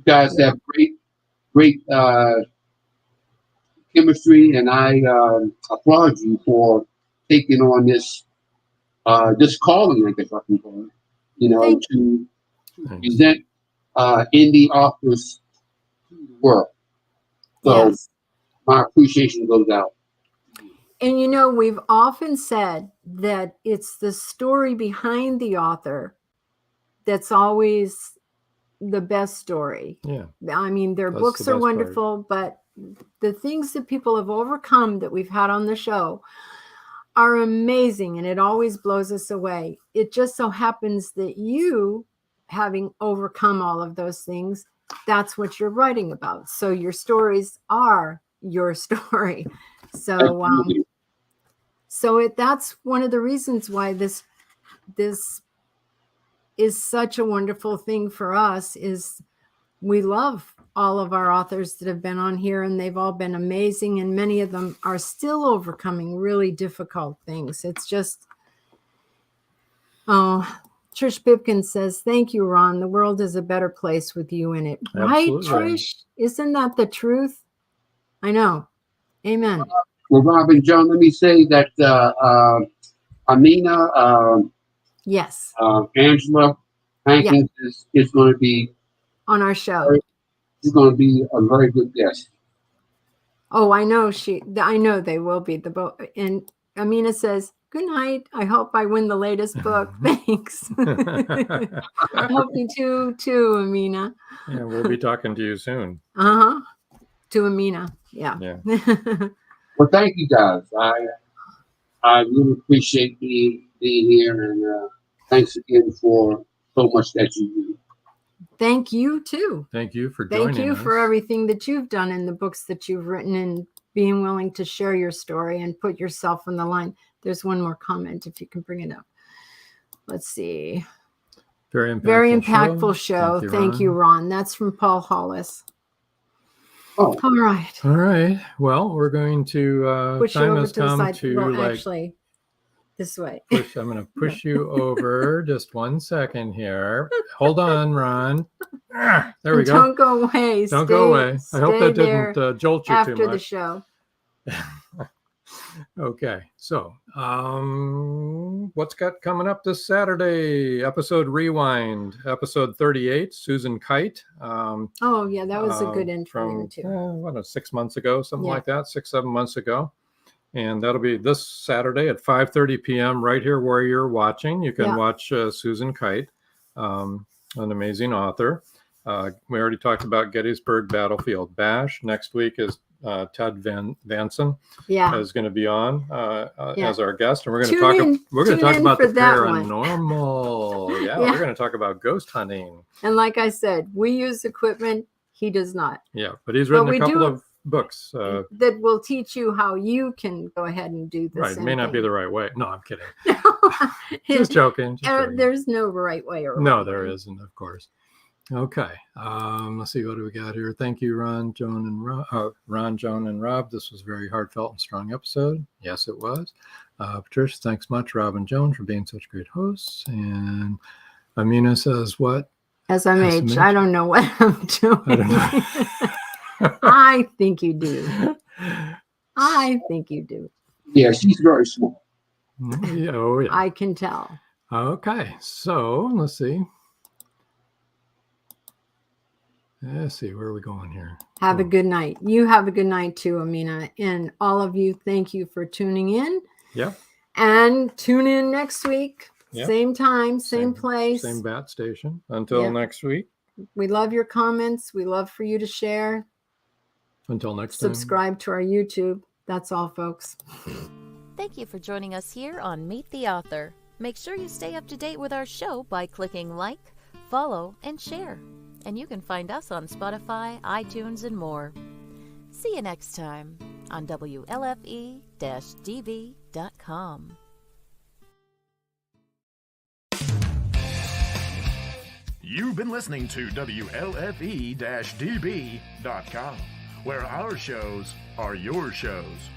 guys have great chemistry, and I applaud you for taking on this calling, I guess I can call it, to present indie authors to the world. So my appreciation goes out. And we've often said that it's the story behind the author that's always the best story. Yeah. I mean, their books are wonderful, but the things that people have overcome that we've had on the show are amazing, and it always blows us away. It just so happens that you having overcome all of those things, that's what you're writing about. So your stories are your story. So that's one of the reasons why this is such a wonderful thing for us. Is we love all of our authors that have been on here, and they've all been amazing, and many of them are still overcoming really difficult things. It's just, Trish Pipkin says, thank you, Ron. The world is a better place with you in it. Absolutely. Right, Trish? Isn't that the truth? I know. Amen. Well, Robin, John, let me say that Amina, Yes. Angela Hankins is going to be on our show. She's going to be a very good guest. Oh, I know I know they will be. And Amina says, good night. I hope I win the latest book. Thanks. I hope you too, Amina. Yeah, we'll be talking to you soon. To Amina. Yeah. Well, thank you guys. I really appreciate being here, and thanks again for so much that you do. Thank you too. Thank you for joining us. Thank you for everything that you've done in the books that you've written, and being willing to share your story and put yourself on the line. There's one more comment if you can bring it up. Let's see. Very impactful show. Thank you, Ron. That's from Paul Hollis. Oh. All right. All right. Well, we're going to push time you over has to the come side. to Well, actually, this way. I'm going to push you over just 1 second here. Hold on, Ron. There we go. Don't go away. Don't go away. I hope that didn't jolt you too much. After the show. Okay. So, what's got coming up this Saturday? Episode Rewind, episode 38, Susan Kite. Oh, yeah, that was a good intro from, too. 6 months ago, something like that, 6-7 months ago. And that'll be this Saturday at 5:30 p.m. right here where you're watching. You can watch Susan Kite, an amazing author. We already talked about Gettysburg Battlefield Bash. Next week is Ted Vanson is going to be on as our guest, and we're going to talk about the paranormal. We're going to talk about ghost hunting. And like I said, we use equipment. He does not. Yeah, but he's written a couple of books that will teach you how you can go ahead and do this. Right, it may not be the right way. No, I'm kidding. Just joking. There's no right way or no, there isn't, of course. Okay, let's see, what do we got here? Thank you, Ron, Joan, and Rob. This was a very heartfelt and strong episode. Yes, it was. Patricia, thanks much, Rob and Joan, for being such great hosts. And Amina says, what? SMH. I don't know what I'm doing. I don't know. I think you do. I think you do. Yeah, she's very small. Oh, yeah. I can tell. Okay, so let's see. Let's see, where are we going here? Have a good night. You have a good night too, Amina. And all of you, thank you for tuning in. Yeah. And tune in next week. Yep. Same time, same place. Same bat station. Until next week. We love your comments. We love for you to share. Until next time. Subscribe to our YouTube. That's all, folks. Thank you for joining us here on Meet the Author. Make sure you stay up to date with our show by clicking like, follow, and share. And you can find us on Spotify, iTunes, and more. See you next time on WLFE-DB.com. You've been listening to WLFE-DB.com, where our shows are your shows.